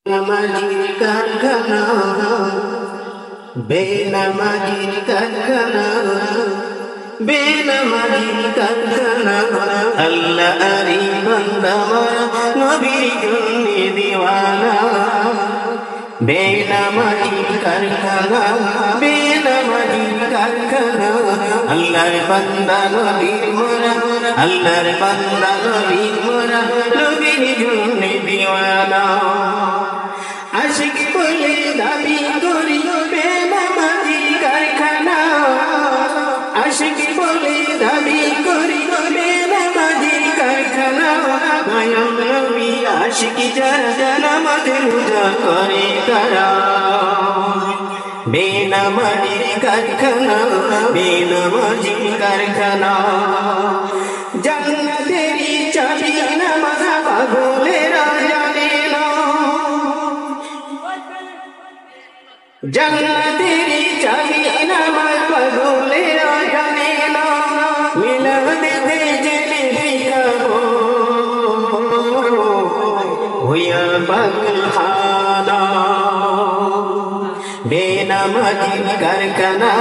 নামাজির কারখানা, বেনামাজির কারখানা, বেনামাজির কারখানা। আল্লাহরই বান্দা নবীর জন্যে দিওয়ানা। বেনামাজির কারখানা, বেনামাজির কারখানা। আল্লাহর বান্দা নবীর মোরা, আল্লাহর বান্দা নবীর মোরা, নবীর জন্যে দিওয়ানা। আশিক বলে দাবি করি বেনামাজির কারখানা, আশিক বলে দাবি করি বেনামাজির কারখানা। মায়াম নবী আশিক যারা নামাজ রোজা করে তারা। বেনামাজির কারখানা, বেনামাজির কারখানা। জান্নাতেরই চাবি নামাজ পাগলেরা জানে না, জান্নাতেরই চাবি নামাজ পাগলেরা জানে না। মিলাদেতে জেনে শিখাবো হইয়া পাগলখানা। বেনামাজির কারখানা,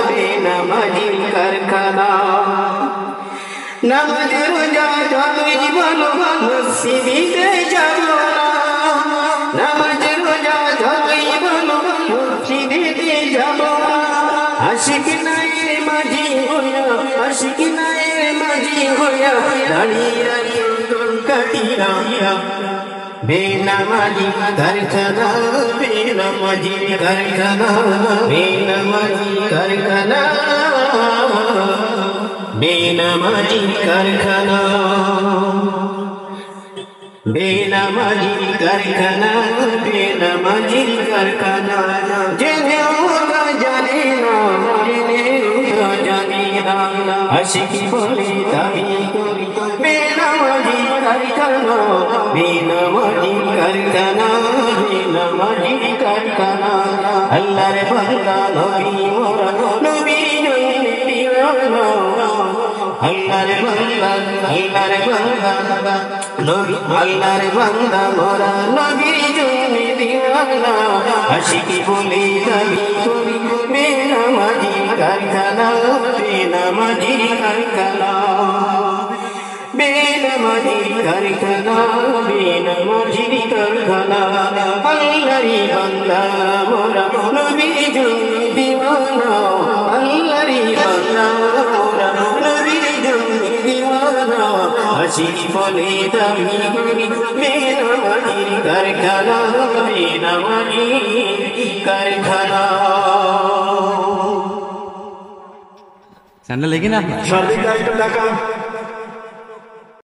বেনামাজির কারখানা। নামাজ রোজা যতই বলো মসজিদে যাব না, নামাজ রোজা যতই বলো মসজিদে যাব না। আশিক নায়ের মাঝি হইয়া, আশিক নায়ের মাঝি হইয়া দাঁড়িয়ে দাঁড়িয়ে কাটিয়া। বেনামাজির কারখানা, বেনামাজির কারখানা, বেনামাজির কারখানা, বেনামাজির কারখানা। বেনামাজির কারখানা, বেনামাজির কারখানা। জেনেও জানে না, জেনেও জানে না। আশিক বলে দাবি করি বেনামাজির কারখানা, বেনামাজির কারখানা, বেনামাজির কারখানা। আল্লাহর বান্দা নবী মোরা, নবী জন্যে দিওয়ানা। আল্লাহর বান্দা, আল্লাহর বান্দা নবী, আল্লাহর বান্দা মোরা, নবীর জন্যে দিওয়ানা। আশিক বলে দাবি করি বেনামাজির কারখানা, বেনামাজির কারখানা। বেনামাজির কারখানা, বেনামাজির কারখানা। আল্লাহরই বান্দা মোরা, নবীর জন্যে দিওয়ানা। আল্লাহরই বান্দা মোরা, নবীর জন্যে দিওয়ানা। আশিক বলে দাবি করি বেনামাজির কারখানা, বেনামাজির কারখানা। ঠান্ডা লেগে না? সর্দিক টাকা